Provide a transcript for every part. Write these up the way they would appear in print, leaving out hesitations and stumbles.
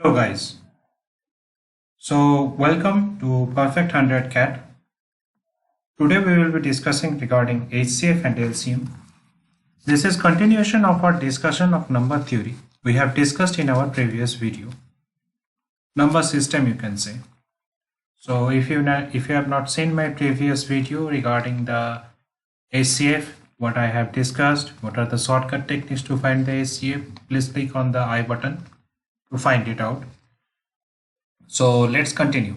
Hello guys. So welcome to Perfect 100 CAT. Today we will be discussing regarding HCF and LCM. This is continuation of our discussion of number theory we have discussed in our previous video. Number system you can say. So if you have not seen my previous video regarding the HCF, what I have discussed, what are the shortcut techniques to find the HCF, please click on the I button to find it out. So let's continue.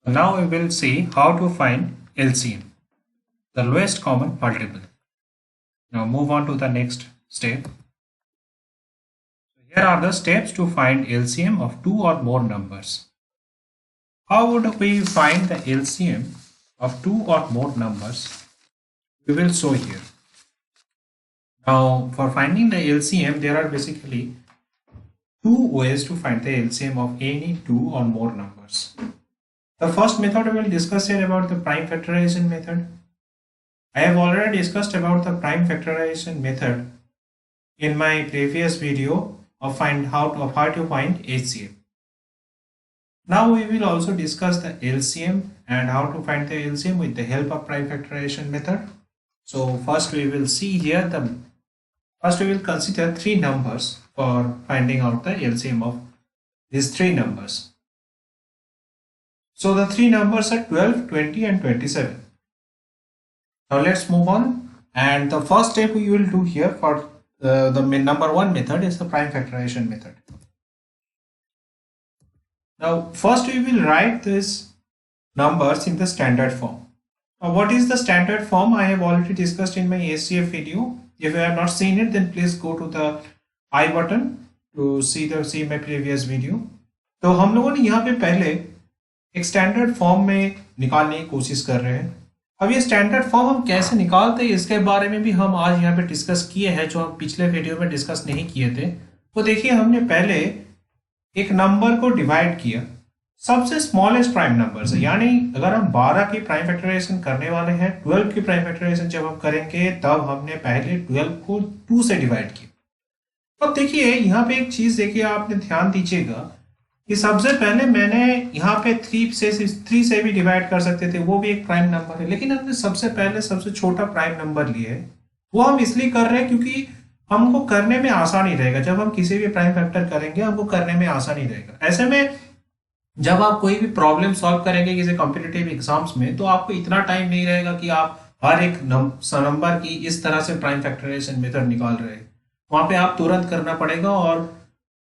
Now we will see how to find LCM, the lowest common multiple. Now move on to the next step. Here are the steps to find LCM of two or more numbers. How would we find the LCM of two or more numbers? We will show here. Now for finding the LCM, there are basically two ways to find the LCM of any two or more numbers. The first method we will discuss here about the prime factorization method. I have already discussed about the prime factorization method in my previous video of how to find HCF. Now we will also discuss the LCM and how to find the LCM with the help of prime factorization method. So first we will see here we will consider three numbers for finding out the LCM of these three numbers. So the three numbers are 12, 20 and 27. Now let's move on, and the first step we will do here for the number one method is the prime factorization method. Now first we will write these numbers in the standard form. Now what is the standard form? I have already discussed in my HCF video. If you have not seen it, then please go to the I button to see my previous video. तो हम लोगों ने यहाँ पे पहले एक standard form में निकालने की कोशिश कर रहे हैं. अब ये स्टैंडर्ड फॉर्म हम कैसे निकालते हैं इसके बारे में भी हम आज यहाँ पे डिस्कस किए हैं, जो हम पिछले वीडियो में डिस्कस नहीं किए थे. तो देखिए हमने पहले एक नंबर को डिवाइड किया सबसे स्मॉलेस्ट प्राइम नंबर से, यानी अगर हम 12 की प्राइम फैक्टराइजेशन करने वाले हैं, 12 की प्राइम फैक्टराइजेशन जब हम करेंगे तब हमने पहले 12 को 2 से डिवाइड किया. अब देखिए यहाँ पे एक चीज देखिए, आपने ध्यान दीजिएगा कि सबसे पहले मैंने यहाँ पे 3 से भी डिवाइड कर सकते थे, वो भी एक प्राइम नंबर है, लेकिन हमने सबसे पहले सबसे छोटा प्राइम नंबर लिया है. वो हम इसलिए कर रहे हैं क्योंकि हमको करने में आसानी रहेगा. जब हम किसी भी प्राइम फैक्टर करेंगे हमको करने में आसानी रहेगा. ऐसे में जब आप कोई भी प्रॉब्लम सॉल्व करेंगे किसी कॉम्पिटिटिव एग्जाम्स में, तो आपको इतना टाइम नहीं रहेगा कि आप हर एक नंबर की इस तरह से प्राइम फैक्टराइजेशन मेथड निकाल रहे हैं. वहां पे आप तुरंत करना पड़ेगा और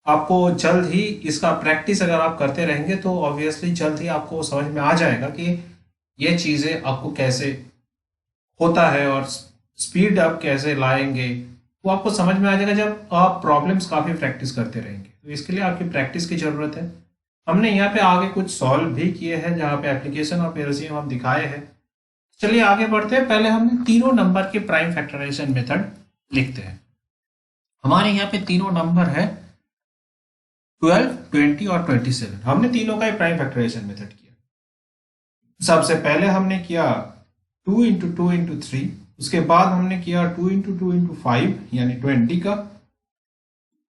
आपको जल्द ही इसका प्रैक्टिस अगर आप करते रहेंगे तो ऑब्वियसली जल्द ही आपको समझ में आ जाएगा कि ये चीजें आपको कैसे होता है और स्पीड आप कैसे लाएंगे, वो आपको समझ में आ जाएगा जब आप प्रॉब्लम्स काफी प्रैक्टिस करते रहेंगे. तो इसके लिए आपकी प्रैक्टिस की जरूरत है. हमने यहाँ पे आगे कुछ सॉल्व भी किए हैं जहाँ पे एप्लीकेशन ऑफ एलसीएम हम दिखाए हैं. चलिए आगे बढ़ते हैं. पहले हमने तीनों नंबर के प्राइम फैक्टराइजेशन मेथड लिखते हैं. हमारे यहाँ पे तीनों नंबर है 12, 20 और 27. हमने तीनों का प्राइम फैक्टराइजेशन मेथड किया. सबसे पहले हमने किया 2 इंटू 2 इंटू 3, उसके बाद हमने किया 2 इंटू 2 इंटू 5 यानी 20 का,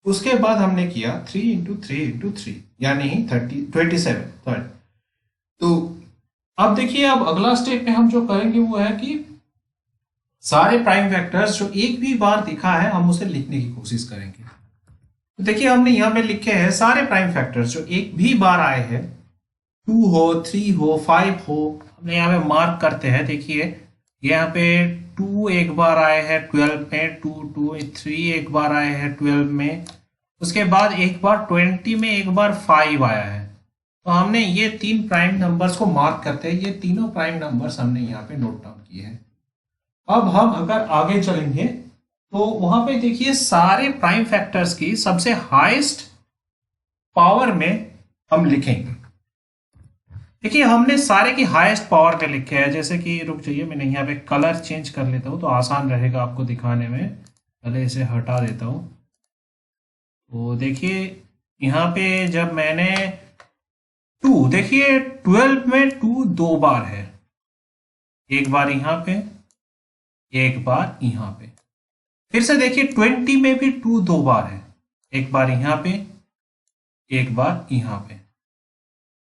उसके बाद हमने किया 3 इंटू 3 इंटू 3 यानी 27. तो अब देखिए, अब अगला स्टेप में हम जो करेंगे वो है कि सारे प्राइम फैक्टर्स जो एक भी बार दिखा है हम उसे लिखने की कोशिश करेंगे. तो देखिए हमने यहाँ पे लिखे हैं सारे प्राइम फैक्टर्स जो एक भी बार आए हैं, 2 हो, 3 हो, 5 हो, हमने यहाँ पे मार्क करते हैं. देखिए यहाँ पे 2 एक बार आए हैं 12 में, 3 एक बार आए हैं 12 में, उसके बाद एक बार 20 में एक बार 5 आया है. तो हमने ये 3 प्राइम नंबर्स को मार्क करते हैं. ये तीनों प्राइम नंबर्स हमने यहाँ पे नोट डाउन किए हैं. अब हम अगर आगे चलेंगे तो वहां पे देखिए सारे प्राइम फैक्टर्स की सबसे हाईएस्ट पावर में हम लिखेंगे. देखिए हमने सारे की हाईएस्ट पावर में लिखे हैं. जैसे कि रुक जाइए, मैं यहाँ पे कलर चेंज कर लेता हूं तो आसान रहेगा आपको दिखाने में. पहले इसे हटा देता हूं. तो देखिए यहाँ पे जब मैंने 2 देखिए 12 में 2 दो बार है, एक बार यहाँ पे, एक बार यहाँ पे। फिर से देखिए 20 में भी 2 दो बार है, एक बार यहाँ पे, एक बार यहाँ पे।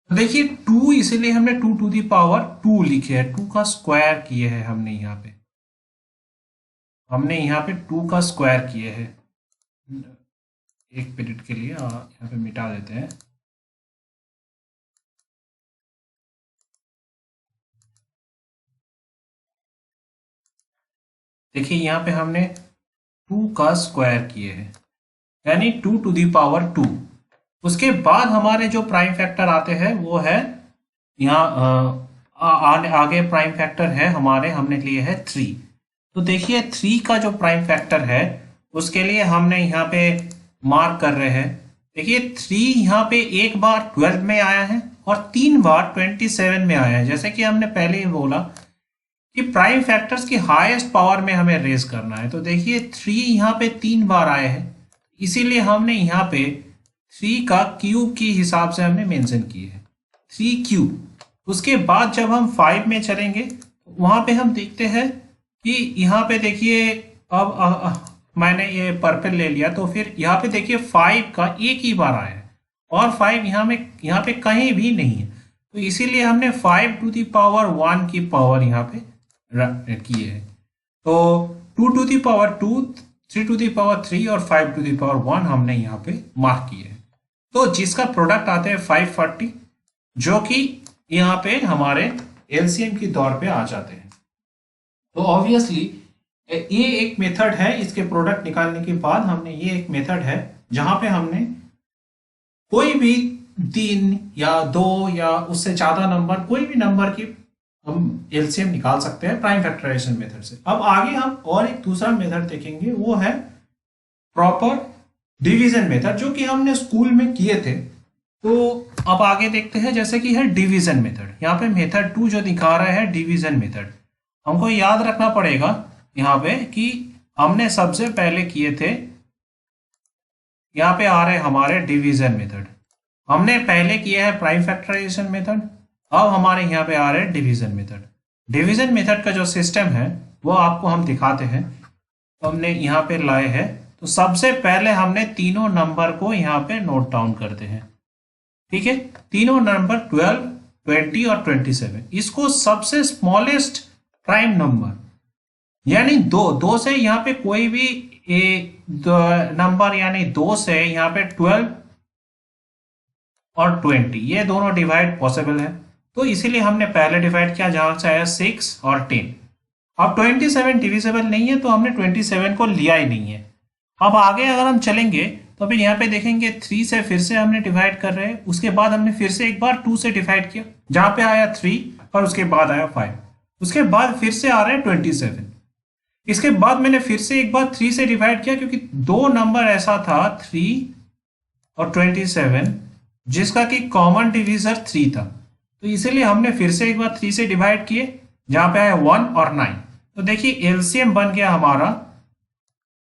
तो देखिए 2 इसीलिए हमने 2 टू दी पावर 2 लिखे है, 2 का स्क्वायर किए हैं हमने यहाँ पे, हमने यहाँ पे 2 का स्क्वायर किए हैं। एक मिनट के लिए यहाँ पे मिटा देते हैं। देखिए यहाँ पे हमने 2 का स्क्वायर किए हैं, यानी 2 टू दी पावर 2। उसके बाद हमारे जो प्राइम फैक्टर आते हैं वो है यहाँ आगे प्राइम फैक्टर है हमारे, हमने लिए है 3। तो देखिए 3 का जो प्राइम फैक्टर है उसके लिए हमने यहाँ पे मार्क कर रहे हैं। देखिए 3 यहाँ पे एक बार 12 में आया है और 3 बार 27 में आया है। जैसे कि हमने पहले ही बोला कि प्राइम फैक्टर्स की हाईएस्ट पावर में हमें रेज करना है। तो देखिए 3 यहाँ पे 3 बार आए हैं, इसीलिए हमने यहाँ पे 3 का क्यूब के हिसाब से हमने मेंशन किए है, 3 क्यूब। उसके बाद जब हम 5 में चलेंगे वहां पे हम देखते हैं कि यहाँ पे देखिए अब मैंने ये पर्पल ले लिया, तो फिर यहाँ पे देखिए 5 का एक ही बार आया है और 5 यहाँ पे कहीं भी नहीं है। तो इसीलिए हमने 5 टू दी पावर 1 की पावर यहाँ पे किए है। तो 2 to the power 2, 3 to the power 3 और 5 टू दी पावर 1 हमने यहाँ पे मार्क किए हैं। तो जिसका प्रोडक्ट आते हैं 540, जो कि यहाँ पे हमारे एलसीएम की तौर पे आ जाते हैं। तो ऑब्वियसली ये एक मेथड है, इसके प्रोडक्ट निकालने के बाद हमने ये एक मेथड है जहां पे हमने कोई भी 3 या 2 या उससे ज्यादा नंबर, कोई भी नंबर की हम एलसीएम निकाल सकते हैं प्राइम फैक्टराइजेशन मेथड से। अब आगे हम और एक दूसरा मेथड देखेंगे, वो है प्रॉपर डिवीजन मेथड, जो कि हमने स्कूल में किए थे। तो अब आगे देखते हैं, जैसे कि है डिवीजन मेथड। यहाँ पे मेथड 2 जो दिखा रहा है डिवीजन मेथड, हमको याद रखना पड़ेगा यहाँ पे कि हमने सबसे पहले किए थे, यहाँ पे आ रहे हमारे डिवीजन मेथड। हमने पहले किया है प्राइम फैक्टराइजेशन मेथड, अब हमारे यहाँ पे आ रहे हैं डिवीजन मेथड। डिवीजन मेथड का जो सिस्टम है वो आपको हम दिखाते हैं। तो हमने यहाँ पे लाए हैं, तो सबसे पहले हमने तीनों नंबर को यहाँ पे नोट डाउन करते हैं, ठीक है। तीनों नंबर 12, 20 और 27, इसको सबसे स्मॉलेस्ट प्राइम नंबर यानी 2 से यहाँ पे कोई भी नंबर, यानी 2 से यहाँ पे 12 और 20 ये दोनों डिवाइड पॉसिबल है। तो इसीलिए हमने पहले डिवाइड किया जहां से आया 6 और 10। अब 27 डिविजिबल नहीं है तो हमने 27 को लिया ही नहीं है। अब आगे अगर हम चलेंगे तो फिर यहाँ पे देखेंगे 3 से फिर से हमने डिवाइड कर रहे हैं, उसके बाद हमने फिर से एक बार 2 से डिवाइड किया जहां पे आया 3 और उसके बाद आया 5, उसके बाद फिर से आ रहा है 27। इसके बाद मैंने फिर से एक बार 3 से डिवाइड किया, क्योंकि 2 नंबर ऐसा था 3 और 27 जिसका कि कॉमन डिविजर 3 था, तो इसीलिए हमने फिर से एक बार 3 से डिवाइड किए जहां पे आया 1 और 9। तो देखिए एलसीएम बन गया हमारा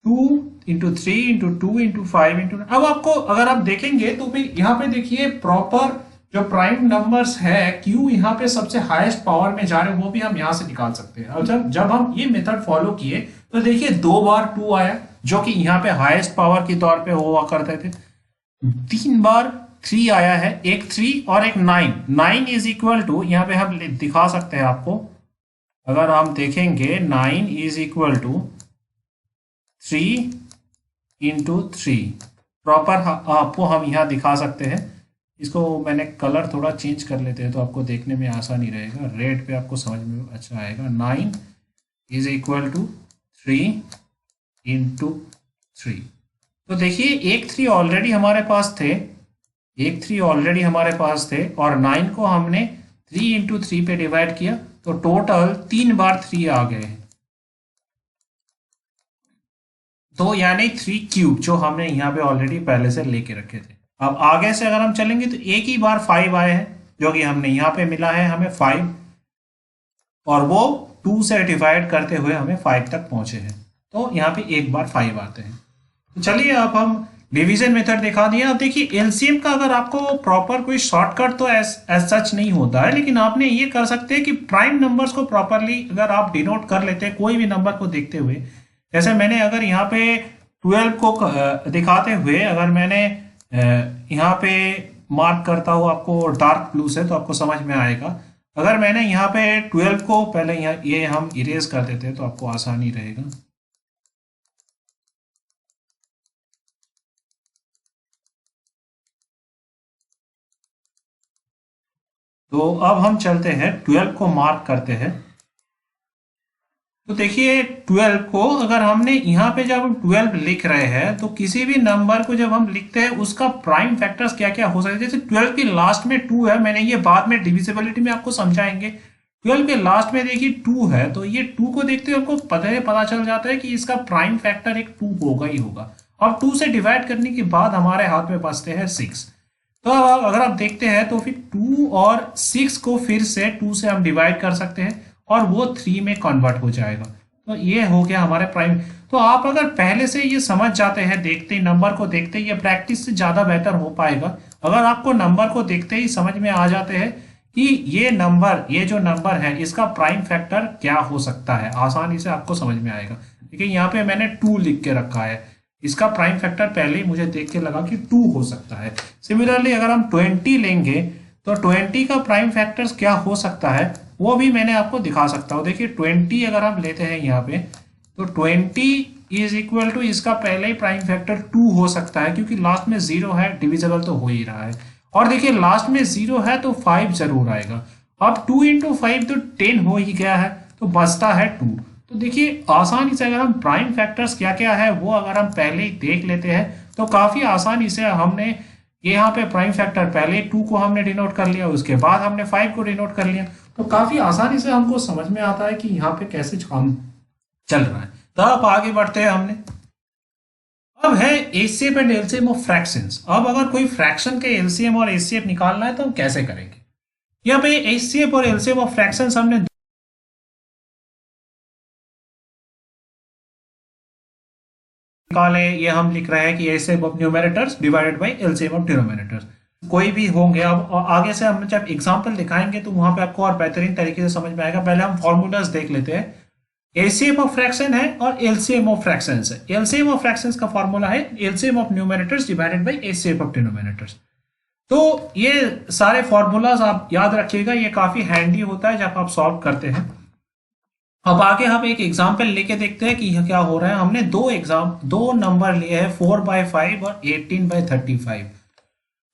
2 इंटू 3 इंटू 2 इंटू 5 इंटू। अब आपको अगर आप देखेंगे तो फिर यहाँ पे देखिए प्रॉपर जो प्राइम नंबर्स है, क्यू यहाँ पे सबसे हाईएस्ट पावर में जा रहे हैं, वो भी हम यहाँ से निकाल सकते हैं। और जब हम ये मेथड फॉलो किए तो देखिए 2 बार 2 आया, जो कि यहाँ पे हाईएस्ट पावर के तौर पे हुआ करते थे। 3 बार 3 आया है, एक 3 और एक 9। 9 इज इक्वल टू, यहाँ पे हम दिखा सकते हैं आपको, अगर हम देखेंगे 9 is equal to 3 into 3। Proper आपको हम यहाँ दिखा सकते हैं। इसको मैंने कलर थोड़ा चेंज कर लेते हैं तो आपको देखने में आसानी रहेगा, रेड पे आपको समझ में अच्छा आएगा। 9 इज इक्वल टू 3 इंटू 3। तो देखिए एक 3 ऑलरेडी हमारे पास थे, एक 3 ऑलरेडी हमारे पास थे और 9 को हमने 3 इंटू 3 पे डिवाइड किया, तो टोटल 3 बार 3 आ गए। तो यानी 3 क्यूब जो हमने यहाँ पे ऑलरेडी पहले से लेके रखे थे। अब आगे से अगर हम चलेंगे तो एक ही बार 5 आए हैं, जो कि हमने यहाँ पे मिला है हमें 5, और वो 2 से डिवाइड करते हुए हमें 5 तक पहुंचे हैं। तो यहाँ पे एक बार 5 आते हैं। तो चलिए अब हम डिवीजन मेथड दिखा दिया। अब देखिए एलसीएम का अगर आपको प्रॉपर कोई शॉर्टकट तो एज सच नहीं होता है, लेकिन आपने ये कर सकते हैं कि प्राइम नंबर्स को प्रॉपरली अगर आप डिनोट कर लेते हैं कोई भी नंबर को देखते हुए, जैसे मैंने अगर यहाँ पे 12 को दिखाते हुए अगर मैंने यहाँ पे मार्क करता हूँ आपको डार्क ब्लू से तो आपको समझ में आएगा। अगर मैंने यहाँ पे 12 को पहले यहाँ ये हम इरेज कर देते हैं तो आपको आसानी रहेगा। तो अब हम चलते हैं 12 को मार्क करते हैं। तो देखिए 12 को अगर हमने यहाँ पे जब हम 12 लिख रहे हैं तो किसी भी नंबर को जब हम लिखते हैं उसका प्राइम फैक्टर्स क्या क्या हो सकते हैं। जैसे 12 के लास्ट में 2 है, मैंने ये बाद में डिविजिबिलिटी में आपको समझाएंगे। 12 के लास्ट में देखिए 2 है, तो ये 2 को देखते हुए आपको पता चल जाता है कि इसका प्राइम फैक्टर एक 2 होगा ही होगा। और 2 से डिवाइड करने के बाद हमारे हाथ में बचते हैं 6। तो अब अगर आप देखते हैं तो फिर 2 और 6 को फिर से 2 से हम डिवाइड कर सकते हैं और वो 3 में कन्वर्ट हो जाएगा। तो ये हो गया हमारे प्राइम। तो आप अगर पहले से ये समझ जाते हैं, देखते ही नंबर को देखते ही, ये प्रैक्टिस से ज़्यादा बेहतर हो पाएगा। अगर आपको नंबर को देखते ही समझ में आ जाते हैं कि ये जो नंबर है इसका प्राइम फैक्टर क्या हो सकता है, आसानी से आपको समझ में आएगा। देखिए यहाँ पे मैंने 2 लिख के रखा है, इसका प्राइम फैक्टर पहले ही मुझे देख के लगा कि 2 हो सकता है। सिमिलरली अगर हम 20 लेंगे तो 20 का प्राइम फैक्टर्स क्या हो सकता है वो भी मैंने आपको दिखा सकता हूँ। देखिए 20 अगर हम लेते हैं यहाँ पे तो 20 इज इक्वल टू इसका पहले ही प्राइम फैक्टर 2 हो सकता है, क्योंकि लास्ट में 0 है, डिविजिबल तो हो ही रहा है। और देखिए लास्ट में 0 है तो 5 जरूर आएगा। अब 2 इंटू 5 तो 10 हो ही गया है, तो बचता है 2। तो देखिए आसानी से अगर हम प्राइम फैक्टर्स क्या क्या है वो अगर हम पहले ही देख लेते हैं तो काफी आसानी से हमने यहाँ पे प्राइम फैक्टर पहले 2 को हमने डिनोट कर लिया, उसके बाद हमने 5 को डिनोट कर लिया। तो काफी आसानी से हमको समझ में आता है कि यहाँ पे कैसे काम चल रहा है। तो अब आगे बढ़ते हैं हमने। अब है HCF and LCM of fractions. अब अगर कोई फ्रैक्शन के एलसीएम और एचसीएफ निकालना है तो हम कैसे करेंगे। यहाँ पे एचसीएफ और एलसीएम ऑफ फ्रैक्शंस हमने निकाले, ये हम लिख रहे हैं कि HCF of numerators divided by LCM of denominators कोई भी होंगे। अब आगे से हम जब एग्जांपल दिखाएंगे तो वहां पे आपको और बेहतरीन तरीके से समझ में आएगा। पहले हम फॉर्मूलाज देख लेते हैं। एचसीएफ ऑफ फ्रैक्शन है और एलसीएम ऑफ फ्रैक्शंस है। एलसीएम ऑफ फ्रैक्शंस का फॉर्मूला है LCM of numerators divided by HCF of denominators. तो ये सारे फॉर्मूलाज आप याद रखिएगा, ये काफी हैंडी होता है जब आप सॉल्व करते हैं। अब आगे हम एक एग्जाम्पल लेके देखते हैं कि यह क्या हो रहा है। हमने दो नंबर लिए हैं 4/5 और 18/35।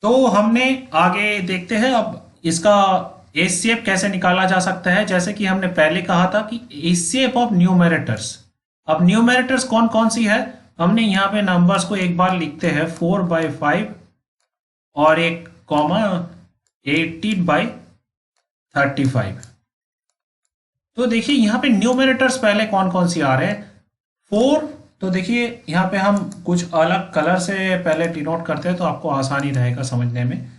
तो हमने आगे देखते हैं अब इसका एचसीएफ कैसे निकाला जा सकता है। जैसे कि हमने पहले कहा था कि एचसीएफ ऑफ न्यूमरेटर्स। अब न्यूमरेटर्स कौन कौन सी है, हमने यहाँ पे नंबर्स को एक बार लिखते हैं 4/5 और एक कॉमा 18/35। तो देखिए यहाँ पे न्यूमरेटर्स पहले कौन कौन सी आ रहे हैं। 4, तो देखिए यहाँ पे हम कुछ अलग कलर से पहले डिनोट करते हैं तो आपको आसानी रहेगा समझने में।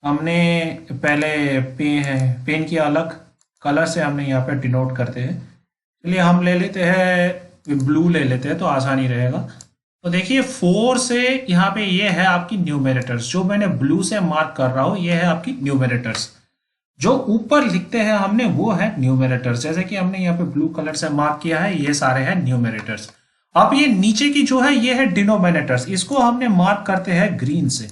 हमने पहले पेन की अलग कलर से हमने यहाँ पे डिनोट करते हैं। चलिए हम ले लेते हैं ब्लू ले लेते हैं तो आसानी रहेगा। तो देखिए 4 से यहाँ पे ये है आपकी न्यूमरेटर्स, जो मैंने ब्लू से मार्क कर रहा हूँ ये है आपकी न्यूमरेटर्स। जो ऊपर लिखते हैं हमने वो है न्यूमरेटर्स, जैसे कि हमने यहाँ पे ब्लू कलर से मार्क किया है, ये सारे हैं न्यूमरेटर्स। अब ये नीचे की जो है ये है डिनोमिनेटर्स, इसको हमने मार्क करते हैं ग्रीन से।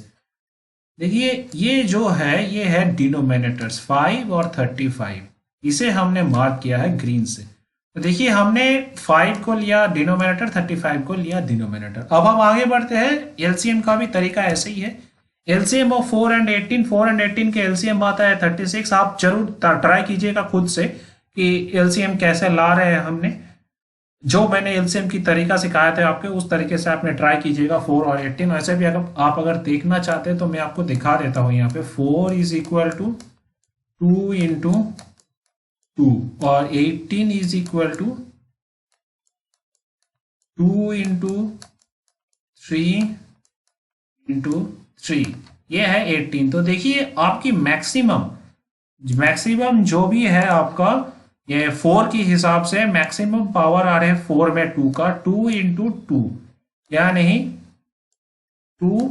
देखिए ये जो है ये है डिनोमिनेटर्स 5 और 35, इसे हमने मार्क किया है ग्रीन से। तो देखिए हमने 5 को लिया डिनोमिनेटर, 35 को लिया डिनोमिनेटर। अब हम आगे बढ़ते हैं। एलसीएम का भी तरीका ऐसे ही है। एलसीएम ऑफ 4 एंड 18 के एलसीएम आता है 36। आप जरूर ट्राई कीजिएगा खुद से कि एलसीएम कैसे ला रहे हैं। हमने जो मैंने एलसीएम की तरीका सिखाया था आपके, उस तरीके से आपने ट्राई कीजिएगा 4 और 18। वैसे भी अगर आप देखना चाहते हैं तो मैं आपको दिखा देता हूँ। यहाँ पे 4 इज इक्वल टू 2 इंटू 2 और 18 is equal to 2 into 3 into 3, ये है 18। तो देखिए आपकी मैक्सिमम जो भी है आपका ये 4 की हिसाब से मैक्सिमम पावर आ रहे हैं 4 में 2 का, 2 इंटू 2 या नहीं 2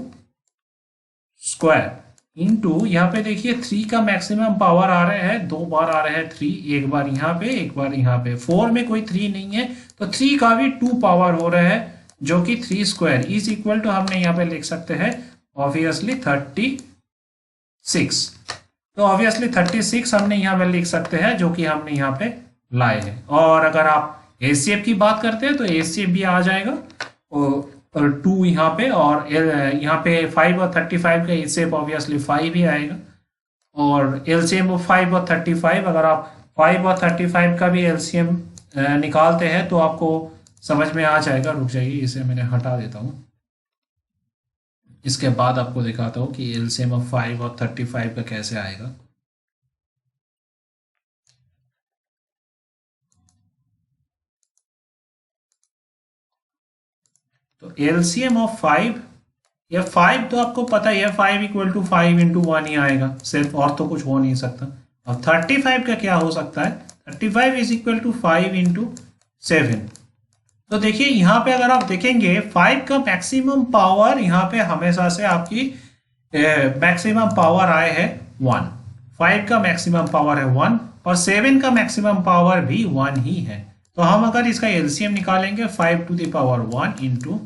स्क्वायर इंटू यहाँ पे देखिए 3 का मैक्सिमम पावर आ रहा है, 2 बार आ रहा है 3, एक बार यहाँ पे एक बार यहाँ पे। 4 में कोई 3 नहीं है तो 3 का भी 2 पावर हो रहा है जो कि 3 स्क्वायर इज इक्वल टू हमने यहाँ पे लिख सकते हैं ऑब्वियसली 36। तो ऑब्वियसली 36 हमने यहाँ पे लिख सकते हैं जो कि हमने यहाँ पे लाए हैं। और अगर आप एचसीएफ की बात करते हैं तो एचसीएफ भी आ जाएगा और 2 यहाँ पे, और यहाँ पे 5 और 35 का एचसीएफ ऑब्वियसली 5 ही आएगा। और एलसीएम ऑफ 5 और 35, अगर आप 5 और 35 का भी एलसीएम निकालते हैं तो आपको समझ में आ जाएगा। रुक जाइए, इसे मैंने हटा देता हूँ, इसके बाद आपको दिखाता हूँ कि एलसीएम ऑफ 5 और 35 का कैसे आएगा। तो एलसीएम ऑफ 5, यह 5 तो आपको पता ही है 5 इक्वल टू 5 इंटू 1 ही आएगा सिर्फ, और तो कुछ हो नहीं सकता। अब 35 का क्या हो सकता है, 35 इज इक्वल टू 5 इंटू 7। तो देखिए यहाँ पे अगर आप देखेंगे 5 का मैक्सिमम पावर यहाँ पे हमेशा से आपकी मैक्सिमम पावर आए है 1, 5 का मैक्सिमम पावर है 1 और 7 का मैक्सिमम पावर भी 1 ही है। तो हम अगर इसका एलसीएम निकालेंगे 5 to the power 1 into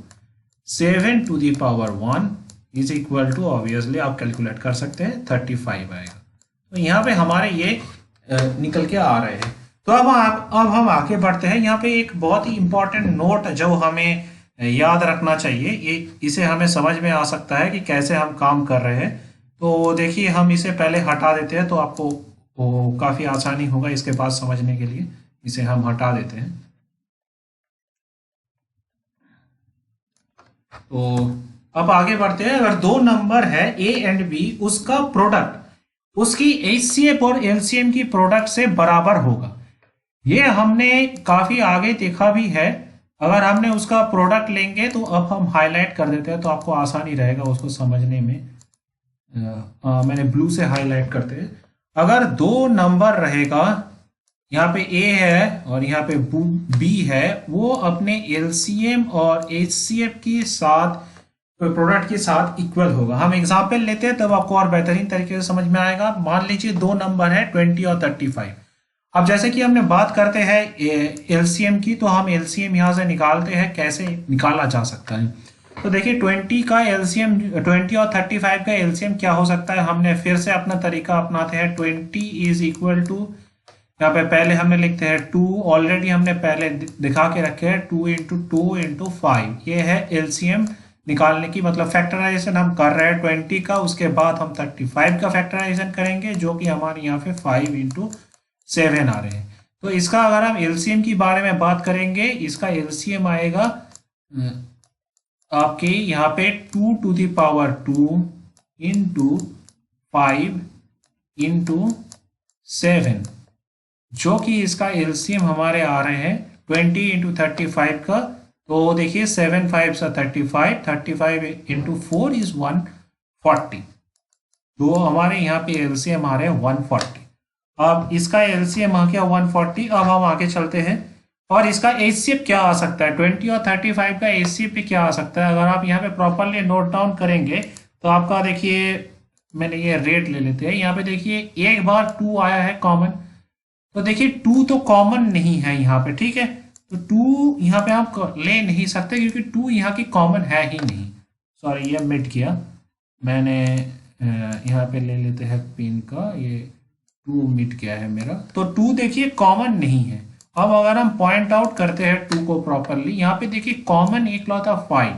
7 to the power 1 is equal to, obviously आप कैलकुलेट कर सकते हैं, 35 आएगा। तो यहाँ पे हमारे ये निकल के आ रहे हैं। तो अब हम आगे बढ़ते हैं। यहाँ पे एक बहुत ही इंपॉर्टेंट नोट जो हमें याद रखना चाहिए, ये इसे हमें समझ में आ सकता है कि कैसे हम काम कर रहे हैं। तो देखिए हम इसे पहले हटा देते हैं तो आपको काफ़ी आसानी होगा इसके बाद समझने के लिए। इसे हम हटा देते हैं। तो अब आगे बढ़ते हैं। अगर दो नंबर है ए एंड बी, उसका प्रोडक्ट उसकी एचसीएफ और एलसीएम की प्रोडक्ट से बराबर होगा। ये हमने काफी आगे देखा भी है। अगर हमने उसका प्रोडक्ट लेंगे तो अब हम हाईलाइट कर देते हैं तो आपको आसानी रहेगा उसको समझने में। मैंने ब्लू से हाईलाइट करते हैं। अगर दो नंबर रहेगा, यहाँ पे ए है और यहाँ पे बी है, वो अपने एलसीएम और एचसीएफ के साथ प्रोडक्ट के साथ इक्वल होगा। हम एग्जाम्पल लेते हैं तब आपको और बेहतरीन तरीके से समझ में आएगा। मान लीजिए दो नंबर है 20 और 35। अब जैसे कि हमने बात करते हैं एलसीएम की, तो हम एलसीएम यहाँ से निकालते हैं। कैसे निकाला जा सकता है, तो देखिए 20 का एलसीएम, 20 और 35 का एलसीएम क्या हो सकता है। हमने फिर से अपना तरीका अपनाते हैं। 20 इज इक्वल टू, यहाँ पे पहले हमने लिखते हैं 2, ऑलरेडी हमने पहले दिखा के रखे हैं 2 इंटू 2 इंटू 5। ये है एलसीएम निकालने की, मतलब फैक्टराइजेशन हम कर रहे हैं 20 का। उसके बाद हम 35 का फैक्टराइजेशन करेंगे जो कि हमारे यहाँ पे 5 इंटू 7 आ रहे हैं। तो इसका अगर हम एलसीएम की बारे में बात करेंगे, इसका एलसीएम आएगा आपके यहाँ पे 2 to the power 2 into 5 into 7, जो कि इसका एलसीएम हमारे आ रहे हैं 20 इंटू 35 का। तो देखिए 7 5 35, 35 इंटू 4 इज 140। तो हमारे यहाँ पे एलसीएम आ रहे हैं 140। अब इसका एलसीएम आ गया 140। अब हम आगे चलते हैं और इसका एचसीएफ क्या आ सकता है। 20 और 35 का एचसीएफ पे क्या आ सकता है, अगर आप यहाँ पे प्रॉपरली नोट डाउन करेंगे तो आपका देखिए, मैंने ये रेट ले लेते हैं। यहाँ पे देखिए एक बार 2 आया है कॉमन, तो देखिए 2 तो कॉमन नहीं है यहाँ पे, ठीक है। तो 2 यहाँ पे आप ले नहीं सकते क्योंकि 2 यहाँ की कॉमन है ही नहीं। सॉरी, ये मिट किया मैंने, यहाँ पे ले लेते हैं पिन का, ये 2 मिट गया है मेरा। तो 2 देखिए कॉमन नहीं है। अब अगर हम पॉइंट आउट करते हैं 2 को प्रॉपरली, यहाँ पे देखिए कॉमन एक लौता 5,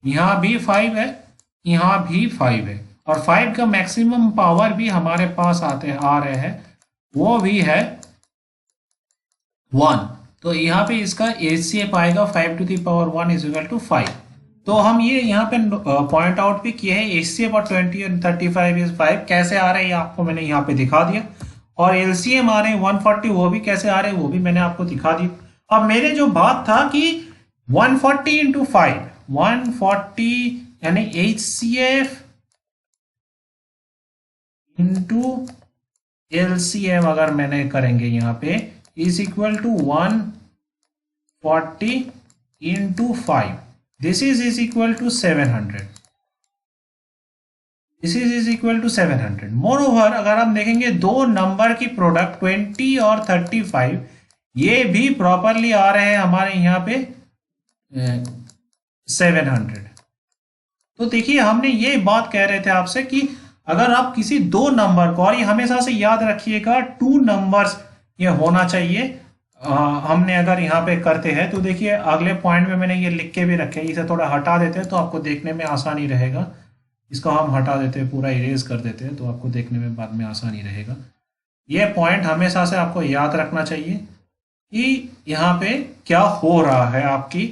यहाँ भी 5 है, यहाँ भी 5 है, और 5 का मैक्सिमम पावर भी हमारे पास आ रहे हैं, वो भी है 1। तो यहाँ पे इसका एचसीएफ आएगा 5 to the power 1 is equal to 5। तो हम ये यहाँ पे पॉइंट आउट भी किए हैं। एचसीएफ और 20 और 35 इज 5 कैसे आ रहे हैं आपको मैंने यहाँ पे दिखा दिया, और एलसीएम आ रहे हैं 140, वो भी कैसे आ रहे हैं वो भी मैंने आपको दिखा दिया। अब मेरे जो बात था कि 140 इंटू 5, 140 यानी एचसीएफ इंटू एलसीएम अगर मैंने करेंगे यहाँ पे is equal to 140 into 5, this is equal to 700। This is equal to 700। Moreover अगर हम देखेंगे दो नंबर की प्रोडक्ट 20 और 35 ये भी प्रॉपरली आ रहे हैं हमारे यहाँ पे 700। तो देखिए हमने ये बात कह रहे थे आपसे कि अगर आप किसी दो नंबर को, और ये हमेशा से याद रखिएगा 2 नंबर्स ये होना चाहिए। हमने अगर यहाँ पे करते हैं तो देखिए अगले पॉइंट में मैंने ये लिख के भी रखे, इसे थोड़ा हटा देते हैं तो आपको देखने में आसानी रहेगा। इसको हम हटा देते हैं, पूरा इरेज कर देते हैं तो आपको देखने में बाद में आसानी रहेगा। ये पॉइंट हमेशा से आपको याद रखना चाहिए कि यहाँ पे क्या हो रहा है आपकी।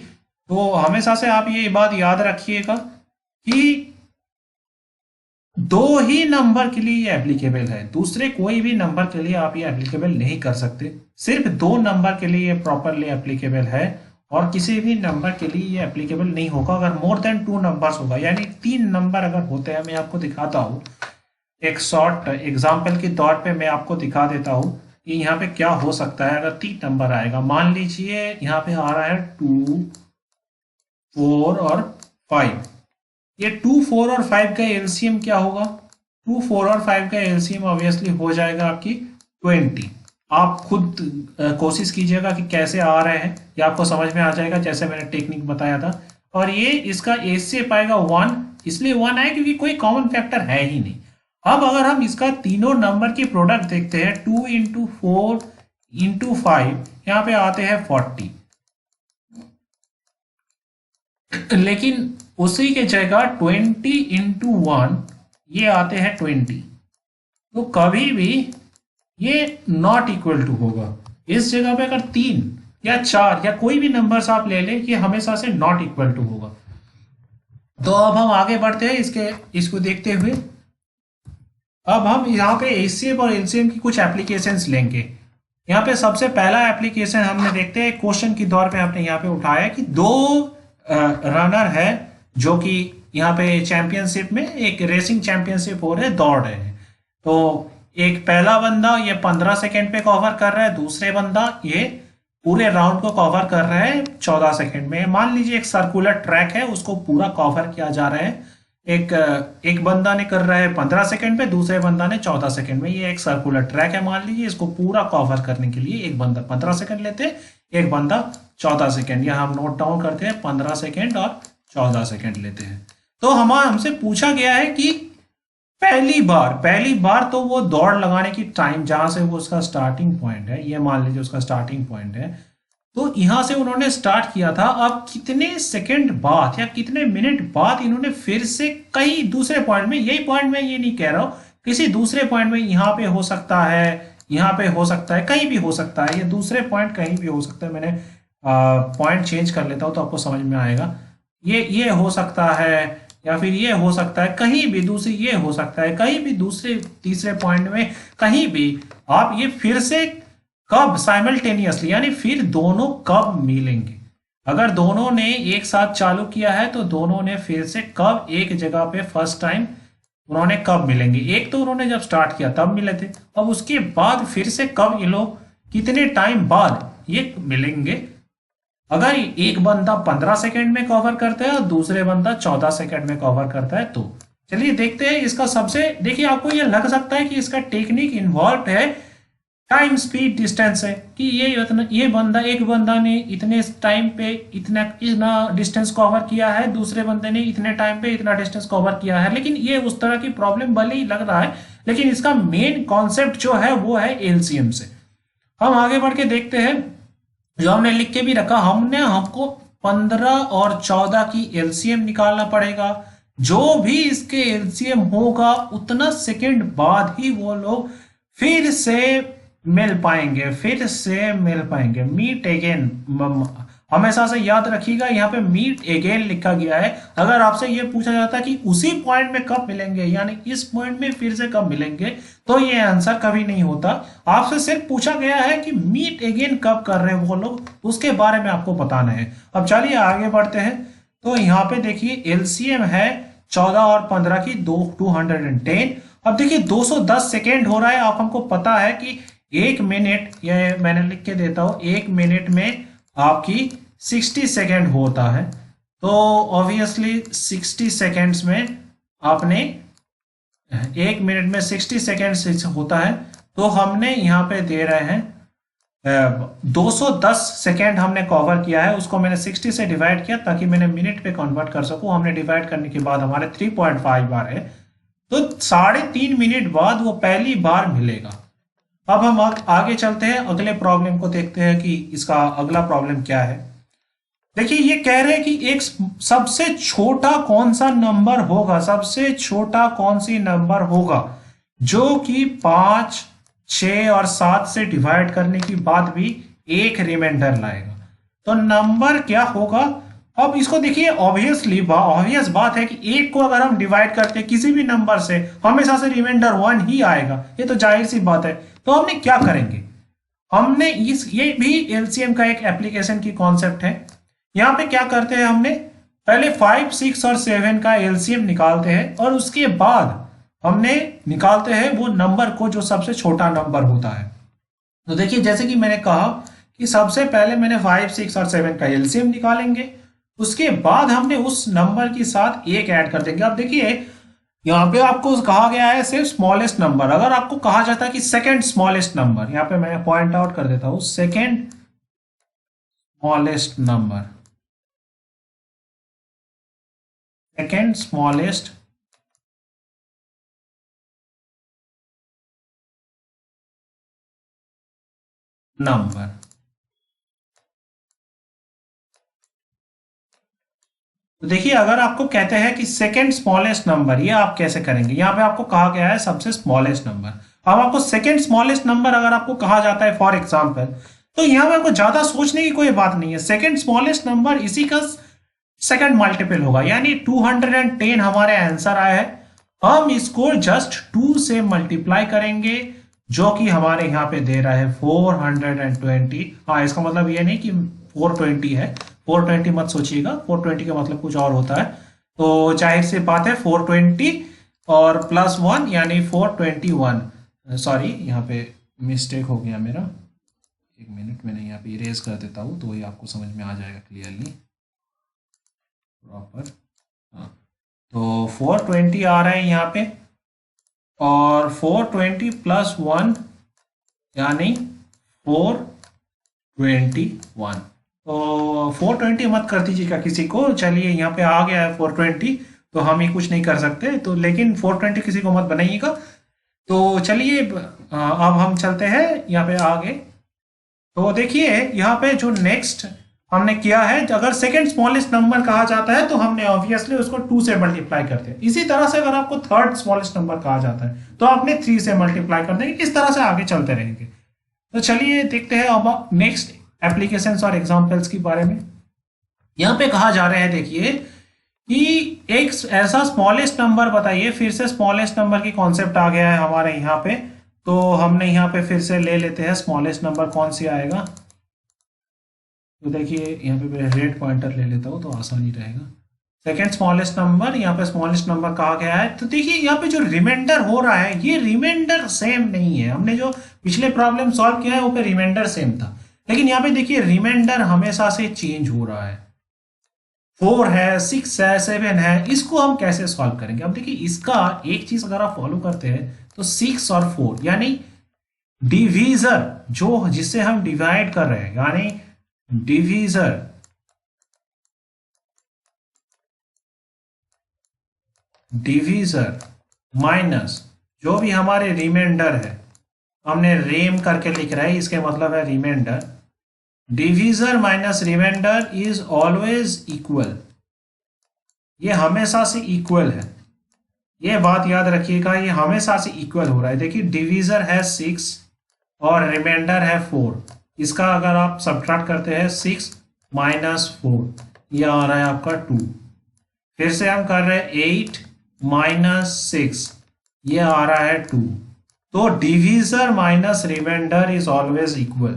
तो हमेशा से आप ये बात याद रखिएगा कि दो ही नंबर के लिए ये एप्लीकेबल है, दूसरे कोई भी नंबर के लिए आप ये एप्लीकेबल नहीं कर सकते। सिर्फ दो नंबर के लिए ये प्रॉपरली एप्लीकेबल है और किसी भी नंबर के लिए ये एप्लीकेबल नहीं होगा अगर मोर देन 2 नंबर्स होगा। यानी 3 नंबर अगर होते हैं, मैं आपको दिखाता हूँ एक शॉर्ट एग्जाम्पल के तौर पे मैं आपको दिखा देता हूँ कि यहाँ पे क्या हो सकता है अगर 3 नंबर आएगा। मान लीजिए यहाँ पे आ रहा है 2, 4 और 5। ये 2, 4 और 5 का एलसीएम क्या होगा? 2, 4 और 5 का एलसीएम ऑब्वियसली हो जाएगा आपकी 20। आप खुद कोशिश कीजिएगा कि कैसे आ रहे हैं, ये आपको समझ में आ जाएगा जैसे मैंने टेक्निक बताया था। और ये इसका एचसीएफ आएगा 1, इसलिए 1 आए क्योंकि कोई कॉमन फैक्टर है ही नहीं। अब अगर हम इसका तीनों नंबर की प्रोडक्ट देखते हैं 2 इंटू 4 इंटू 5, यहाँ पे आते हैं 40, लेकिन उसी के जगह 20 इंटू 1 ये आते हैं 20। तो कभी भी ये नॉट इक्वल टू होगा। इस जगह पे अगर 3 या 4 या कोई भी नंबर्स आप ले लें, ये हमेशा से नॉट इक्वल टू होगा। तो अब हम आगे बढ़ते हैं इसको देखते हुए। अब हम यहाँ पे एचसीएफ और एलसीएम की कुछ एप्लीकेशंस लेंगे। यहाँ पे सबसे पहला एप्लीकेशन हमने देखते हैं क्वेश्चन के दौर पे आपने यहाँ पे उठाया कि दो रनर है जो कि यहाँ पे चैंपियनशिप में एक रेसिंग चैंपियनशिप हो रहे दौड़ रहे हैं। तो एक पहला बंदा ये 15 सेकेंड पे कवर कर रहा है, दूसरे बंदा ये पूरे राउंड को कवर कर रहा है 14 सेकेंड में। मान लीजिए एक सर्कुलर ट्रैक है, उसको पूरा कवर किया जा रहा है। एक बंदा ने कर रहा है 15 सेकेंड पे, दूसरे बंदा ने 14 सेकेंड में। ये एक सर्कुलर ट्रैक है, मान लीजिए इसको पूरा कवर करने के लिए एक बंदा 15 सेकेंड लेते हैं, एक बंदा 14 सेकेंड। यहाँ हम नोट डाउन करते हैं 15 सेकेंड और 14 सेकेंड लेते हैं। तो हमसे पूछा गया है कि पहली बार तो वो दौड़ लगाने की टाइम जहां से वो उसका स्टार्टिंग पॉइंट है, ये मान लीजिए उसका स्टार्टिंग पॉइंट है, तो यहां से उन्होंने स्टार्ट किया था। अब कितने सेकंड बाद या कितने मिनट बाद इन्होंने फिर से कहीं दूसरे पॉइंट में, यही पॉइंट में ये नहीं कह रहा हूं, किसी दूसरे पॉइंट में, यहाँ पे हो सकता है, यहाँ पे हो सकता है, कहीं भी हो सकता है, ये दूसरे पॉइंट कहीं भी हो सकता है। मैंने पॉइंट चेंज कर लेता हूं तो आपको समझ में आएगा। ये हो सकता है, या फिर ये हो सकता है, कहीं भी दूसरी, ये हो सकता है कहीं भी दूसरे तीसरे पॉइंट में, कहीं भी आप ये फिर से कब साइमल्टेनियसली, यानी फिर दोनों कब मिलेंगे। अगर दोनों ने एक साथ चालू किया है तो दोनों ने फिर से कब एक जगह पे फर्स्ट टाइम उन्होंने कब मिलेंगे। एक तो उन्होंने जब स्टार्ट किया तब मिले थे, अब उसके बाद फिर से कब ये लोग कितने टाइम बाद ये मिलेंगे। अगर एक बंदा 15 सेकेंड में कवर करता है और दूसरे बंदा 14 सेकेंड में कवर करता है, तो चलिए देखते हैं इसका। सबसे देखिए आपको ये लग सकता है कि इसका टेक्निक इन्वॉल्व है, टाइम स्पीड डिस्टेंस है कि एक बंदा ने इतने टाइम पे इतना डिस्टेंस कवर किया है, दूसरे बंदे ने इतने टाइम पे इतना डिस्टेंस कवर किया है। लेकिन ये उस तरह की प्रॉब्लम भले ही लग रहा है, लेकिन इसका मेन कॉन्सेप्ट जो है वो है एलसीएम से। हम आगे बढ़ के देखते हैं, जो हमने लिख के भी रखा, हमको 15 और 14 की एलसीएम निकालना पड़ेगा। जो भी इसके एलसीएम होगा उतना सेकंड बाद ही वो लोग फिर से मिल पाएंगे, मीट अगेन। हमेशा से याद रखिएगा यहाँ पे मीट अगेन लिखा गया है। अगर आपसे ये पूछा जाता कि उसी पॉइंट में कब मिलेंगे, यानी इस पॉइंट में फिर से कब मिलेंगे, तो ये आंसर कभी नहीं होता। आपसे सिर्फ पूछा गया है कि मीट अगेन कब कर रहे हैं वो लोग, उसके बारे में आपको बताना है। अब चलिए आगे बढ़ते हैं। तो यहाँ पे देखिए एलसीएम है 14 और 15 की 210। अब देखिए 210 सेकेंड हो रहा है। आप हमको पता है कि 1 मिनट, ये मैंने लिख के देता हूं, 1 मिनट में आपकी 60 सेकेंड होता है। तो ऑब्वियसली 60 सेकेंड्स में आपने 1 मिनट में 60 सेकेंड होता है, तो हमने यहाँ पे दे रहे हैं 210 सेकेंड हमने कवर किया है। उसको मैंने 60 से डिवाइड किया ताकि मैंने मिनट पे कन्वर्ट कर सकूं। हमने डिवाइड करने के बाद हमारे 3.5 बार है, तो 3.5 मिनट बाद वो पहली बार मिलेगा। अब हम आगे चलते हैं, अगले प्रॉब्लम को देखते हैं कि इसका अगला प्रॉब्लम क्या है। देखिए ये कह रहे हैं कि एक सबसे छोटा कौन सा नंबर होगा, सबसे छोटा कौन सी नंबर होगा जो कि 5, 6 और 7 से डिवाइड करने के बाद भी एक रिमाइंडर लाएगा। तो नंबर क्या होगा? अब इसको देखिए, ऑब्वियस बात है कि एक को अगर हम डिवाइड करते हैं किसी भी नंबर से, हमेशा से रिमाइंडर 1 ही आएगा, ये तो जाहिर सी बात है। तो हमने क्या करेंगे, हमने ये भी एलसीएम का एक एप्लीकेशन की कॉन्सेप्ट है। यहाँ पे क्या करते हैं, हमने पहले 5, 6 और 7 का एलसीएम निकालते हैं और उसके बाद हमने निकालते हैं वो नंबर को जो सबसे छोटा नंबर होता है। तो देखिए जैसे कि मैंने कहा कि सबसे पहले मैंने 5, 6 और 7 का एलसीएम निकालेंगे, उसके बाद हमने उस नंबर के साथ एक ऐड कर देंगे। अब देखिए यहाँ पे आपको कहा गया है सिर्फ स्मॉलेस्ट नंबर। अगर आपको कहा जाता है कि सेकंड स्मॉलेस्ट नंबर, यहाँ पे मैं पॉइंट आउट कर देता हूं, second smallest number, second smallest number. तो देखिए अगर आपको कहते हैं कि सेकंड स्मॉलेस्ट नंबर, ये आप कैसे करेंगे? यहाँ पे आपको कहा गया है सबसे स्मॉलेस्ट नंबर। अब आपको सेकंड स्मॉलेस्ट नंबर अगर आपको कहा जाता है फॉर एग्जांपल, तो यहाँ पे आपको ज्यादा सोचने की कोई बात नहीं है। सेकंड स्मॉलेस्ट नंबर इसी का सेकंड मल्टीपल होगा, यानी 210 हमारे आंसर आया है। हम इसको जस्ट 2 से मल्टीप्लाई करेंगे, जो कि हमारे यहाँ पे दे रहा है 420। हाँ, इसका मतलब ये नहीं कि 420 है, 420 मत सोचिएगा, 420 का मतलब कुछ और होता है। तो जाहिर सी बात है 420 और +1 यानी 421। सॉरी, यहाँ पे मिस्टेक हो गया मेरा, एक मिनट, मैंने यहाँ पे इरेज कर देता हूँ तो ये आपको समझ में आ जाएगा क्लियरली प्रॉपर। हाँ, तो 420 आ रहा है यहाँ पे, और 420 +1 यानी 421। तो 420 मत कर दीजिएगा किसी को। चलिए यहाँ पे आ गया है 420, तो हम ही कुछ नहीं कर सकते, तो लेकिन 420 किसी को मत बनाइएगा। तो चलिए अब हम चलते हैं यहाँ पे आगे। तो देखिए यहाँ पे जो नेक्स्ट हमने किया है, अगर सेकंड स्मॉलेस्ट नंबर कहा जाता है तो हमने ऑब्वियसली उसको 2 से मल्टीप्लाई करते हैं। इसी तरह से अगर आपको थर्ड स्मॉलेस्ट नंबर कहा जाता है तो आपने 3 से मल्टीप्लाई कर देंगे। इस तरह से आगे चलते रहेंगे। तो चलिए देखते हैं अब नेक्स्ट एप्लीकेशंस और एग्जांपल्स के बारे में। यहाँ पे कहा जा रहा है, देखिए कि एक ऐसा स्मॉलेस्ट नंबर बताइए। फिर से स्मॉलेस्ट नंबर की कॉन्सेप्ट आ गया है हमारे यहाँ पे, तो हमने यहाँ पे फिर से ले लेते हैं स्मॉलेस्ट नंबर कौन सी आएगा। तो देखिए यहाँ पे मैं रेड पॉइंटर ले लेता हूँ तो आसानी रहेगा। सेकेंड स्मॉलेस्ट नंबर, यहाँ पे स्मॉलेस्ट नंबर कहा गया है। तो देखिए यहाँ पे जो रिमाइंडर हो रहा है, ये रिमाइंडर सेम नहीं है। हमने जो पिछले प्रॉब्लम सॉल्व किया है वो पे रिमाइंडर सेम था, लेकिन यहाँ पे देखिए रिमाइंडर हमेशा से चेंज हो रहा है। 4 है, 6 है, 7 है, इसको हम कैसे सॉल्व करेंगे? अब देखिए इसका एक चीज अगर आप फॉलो करते हैं तो 6 और 4 यानी डिवीजर, जो जिससे हम डिवाइड कर रहे हैं, यानी डिवीजर माइनस जो भी हमारे रिमाइंडर है, हमने रेम करके लिख रहा है, इसके मतलब है remainder. Divisor minus remainder is always equal, ये हमेशा से इक्वल है। ये बात याद रखिएगा, ये हमेशा से इक्वल हो रहा है। देखिए डिवीजर है 6 और रिमाइंडर है 4। इसका अगर आप सब्ट्रैक्ट करते हैं 6 - 4, ये आ रहा है आपका 2। फिर से हम कर रहे हैं 8 - 6, ये आ रहा है 2। तो divisor minus remainder is always equal.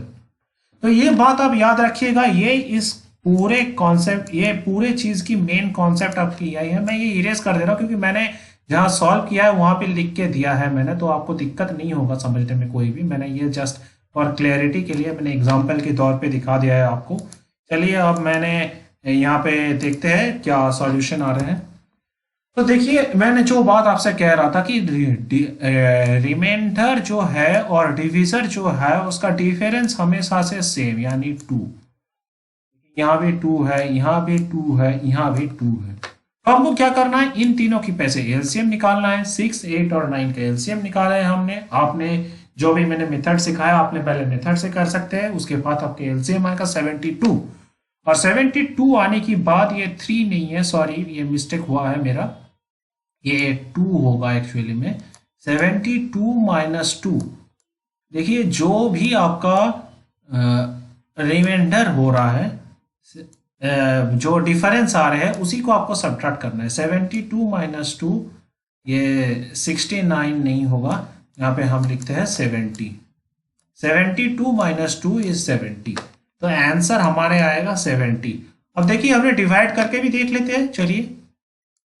तो ये बात आप याद रखिएगा, ये इस पूरे कॉन्सेप्ट, ये पूरे चीज की मेन कॉन्सेप्ट आपकी यही है। मैं ये इरेज कर दे रहा हूँ क्योंकि मैंने जहाँ सॉल्व किया है वहां पे लिख के दिया है मैंने, तो आपको दिक्कत नहीं होगा समझने में कोई भी। मैंने ये जस्ट फॉर क्लैरिटी के लिए मैंने एग्जाम्पल के तौर पे दिखा दिया है आपको। चलिए अब मैंने यहाँ पे देखते हैं क्या सॉल्यूशन आ रहे हैं। तो देखिए मैंने जो बात आपसे कह रहा था कि रिमाइंडर जो है और डिविजर जो है उसका डिफरेंस हमेशा से सेम यानी 2। यहाँ भी 2 है, यहाँ भी 2 है, यहाँ भी 2 है। तो हमको क्या करना है, इन तीनों की पैसे एलसीएम निकालना है। 6, 8 और 9 का एलसीएम निकाला है हमने। आपने जो भी मैंने मेथड सिखाया आपने पहले मेथड से कर सकते हैं, उसके बाद आपके एलसीएम आएगा 72। और 72 आने की बाद ये 3 नहीं है, सॉरी ये मिस्टेक हुआ है मेरा, ये 2 होगा एक्चुअली में। 72 माइनस 2, देखिए जो भी आपका रिमाइंडर हो रहा है, जो डिफरेंस आ रहे हैं उसी को आपको सब्ट्रैक्ट करना है। 72 माइनस 2 ये 69 नहीं होगा, यहाँ पे हम लिखते हैं 70। 72 माइनस 2 इज 70, तो आंसर हमारे आएगा 70। अब देखिए हमने डिवाइड करके भी देख लेते हैं, चलिए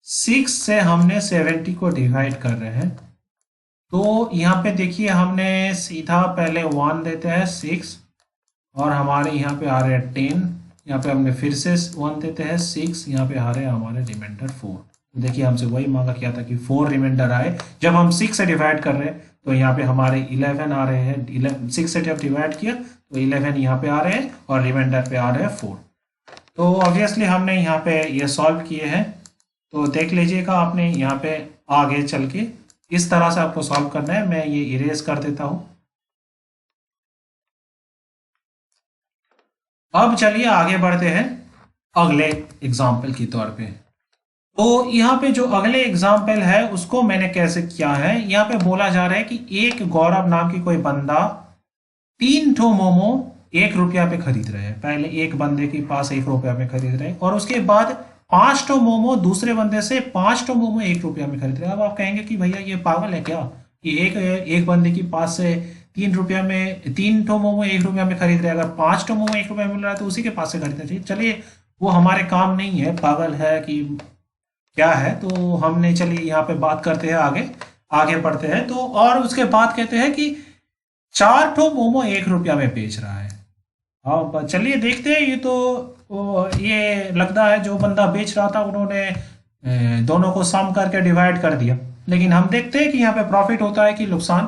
6 से हमने 70 को डिवाइड कर रहे हैं, तो यहाँ पे देखिए हमने सीधा पहले 1 देते हैं 6 और हमारे यहाँ पे आ रहे हैं 10, यहाँ पे हमने फिर से 1 देते हैं 6, यहाँ पे आ रहे हैं हमारे रिमाइंडर 4। देखिए हमसे वही मांगा किया था कि 4 रिमाइंडर आए, जब हम 6 से डिवाइड कर रहे हैं तो यहाँ पे हमारे 11 आ रहे हैं। 6 से जब डिवाइड किया तो 11 यहाँ पे आ रहे हैं और रिमाइंडर पे आ रहे हैं 4। तो ऑब्वियसली हमने यहाँ पे ये सॉल्व किए हैं, तो देख लीजिएगा आपने यहाँ पे आगे चल के इस तरह से आपको सॉल्व करना है। मैं ये इरेज कर देता हूँ। अब चलिए आगे बढ़ते हैं अगले एग्जाम्पल की तौर पे। तो यहाँ पे जो अगले एग्जाम्पल है उसको मैंने कैसे किया है, यहाँ पे बोला जा रहा है कि एक गौरव नाम की कोई बंदा 3 ठो मोमो 1 रुपया पे खरीद रहे हैं। पहले एक बंदे के पास 1 रुपया में खरीद रहे हैं और उसके बाद 5 ठो मोमो दूसरे बंदे से 5 ठो मोमो 1 रुपया में खरीद रहे हैं। अब आप कहेंगे कि भैया ये पागल है क्या कि एक बंदे के पास से 3 रुपया में 3 ठो मोमो 1 रुपया में खरीद रहे हैं, अगर 5 ठो मोमो 1 रुपया मिल रहा है तो उसी के पास से खरीदना चाहिए। चलिए वो हमारे काम नहीं है, पागल है कि क्या है, तो हमने चलिए यहाँ पे बात करते हैं, आगे बढ़ते हैं। तो और उसके बाद कहते हैं कि 4 ठो मोमो 1 रुपया में बेच रहा है। अब चलिए देखते हैं। ये तो ये लगता है जो बंदा बेच रहा था उन्होंने दोनों को सम करके डिवाइड कर दिया, लेकिन हम देखते हैं कि यहाँ पे प्रॉफिट होता है कि नुकसान।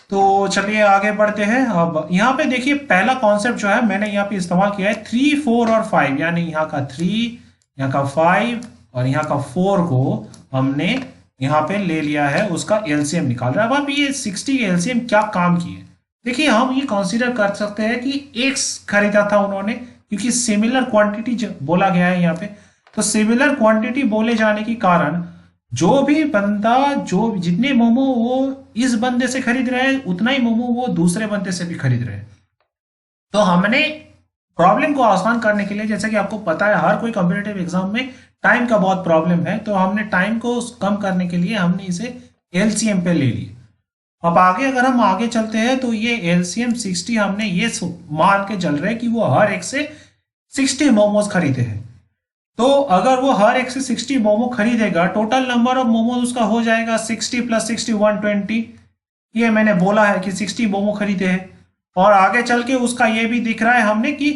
तो चलिए आगे बढ़ते हैं। अब यहाँ पे देखिए पहला कॉन्सेप्ट जो है मैंने यहाँ पे इस्तेमाल किया है 3, 4 और 5, यानी यहाँ का 3, यहाँ का 5 और यहाँ का 4 को हमने यहाँ पे ले लिया है, उसका एलसीएम निकाल रहा है। अब ये 60 के एलसीएम क्या काम किए, देखिए हम ये कंसीडर कर सकते हैं कि एक्स खरीदा था उन्होंने, क्योंकि सिमिलर क्वांटिटी बोला गया है यहाँ पे। तो सिमिलर क्वांटिटी बोले जाने के कारण जो भी बंदा जो जितने मोमो वो इस बंदे से खरीद रहे हैं उतना ही मोमो वो दूसरे बंदे से भी खरीद रहे हैं। तो हमने प्रॉब्लम को आसान करने के लिए, जैसे कि आपको पता है हर कोई कॉम्पिटिटिव एग्जाम में टाइम का बहुत प्रॉब्लम है, तो हमने टाइम को कम करने के लिए हमने इसे एलसीएम पे ले लिया। अब आगे अगर हम आगे चलते हैं तो ये एलसीएम 60 हमने ये मान के चल रहे हैं कि वो हर एक से 60 मोमोज खरीदे हैं। तो अगर वो हर एक से 60 मोमो खरीदेगा, टोटल नंबर ऑफ मोमोज उसका हो जाएगा 60 + 60 120। ये मैंने बोला है कि 60 मोमो खरीदे हैं। और आगे चल के उसका ये भी दिख रहा है हमने कि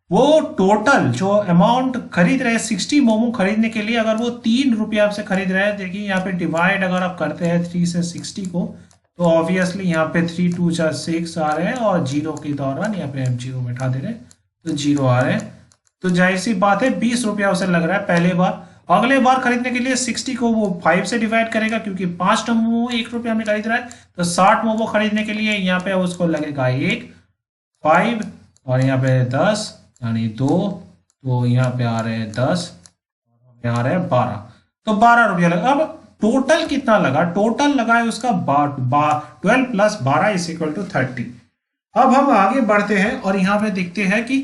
वो टोटल जो अमाउंट खरीद रहे हैं 60 मोमो खरीदने के लिए, अगर वो 3 रुपया से खरीद रहे हैं, देखिए यहाँ पे डिवाइड अगर आप करते हैं 3 से 60 को, तो ऑब्वियसली यहाँ पे 3 2 6 आ रहे हैं और 0 के दौरान यहाँ पे हम 0 बैठा दे रहे हैं तो 0 आ रहे हैं। तो जाहिर सी बात है 20 रुपया उसे लग रहा है पहले बार। अगले बार खरीदने के लिए 60 को वो 5 से डिवाइड करेगा, क्योंकि 5 मोमो 1 रुपया में खरीद रहा है, तो 60 मोमो खरीदने के लिए यहाँ पे उसको लगेगा 1, 5 और यहाँ पे 10 यानी 2, तो यहाँ पे आ रहे हैं 10 और यहाँ आ रहे हैं 12, तो 12 रुपया लगा। अब टोटल कितना लगा, टोटल लगा है उसका 12 + 12 = 30। अब हम आगे बढ़ते हैं और यहाँ पे देखते हैं कि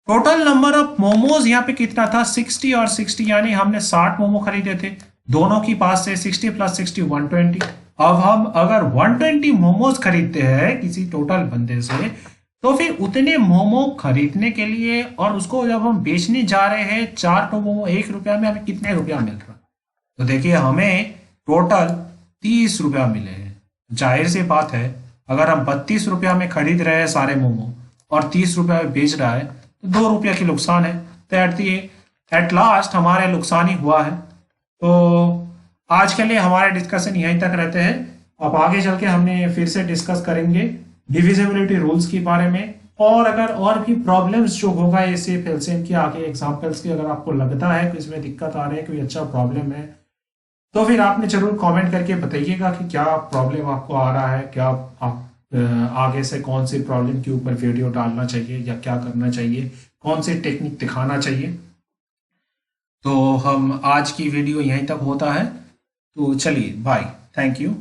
टोटल नंबर ऑफ मोमोज यहाँ पे कितना था, 60 और 60, यानी हमने 60 मोमो खरीदे थे दोनों की पास से, 60 + 60 120। अब हम अगर 120 मोमोज खरीदते हैं किसी टोटल बंदे से, तो फिर उतने मोमो खरीदने के लिए और उसको जब हम बेचने जा रहे हैं 4 मोमो 1 रुपया में, हमें कितने रुपया मिल रहा है, तो देखिए हमें टोटल 30 रुपया मिले हैं। जाहिर सी बात है अगर हम 32 रुपया में खरीद रहे हैं सारे मोमो और 30 रुपया में बेच रहा है तो 2 रुपया की नुकसान है। तो एट लास्ट हमारे नुकसान ही हुआ है। तो आज के लिए हमारे डिस्कशन यहीं तक रहते हैं। अब आगे चल के हमने फिर से डिस्कस करेंगे डिविजिबिलिटी रूल्स के बारे में, और अगर और भी प्रॉब्लम्स जो होगा एसीएफ एलसीएम की आगे एग्जांपल्स की, अगर आपको लगता है कि इसमें दिक्कत आ रही है, कोई अच्छा प्रॉब्लम है, तो फिर आपने जरूर कमेंट करके बताइएगा कि क्या प्रॉब्लम आपको आ रहा है, क्या आप आगे से कौन सी प्रॉब्लम के ऊपर वीडियो डालना चाहिए या क्या करना चाहिए, कौन सी टेक्निक दिखाना चाहिए। तो हम आज की वीडियो यहीं तक होता है, तो चलिए बाय, थैंक यू।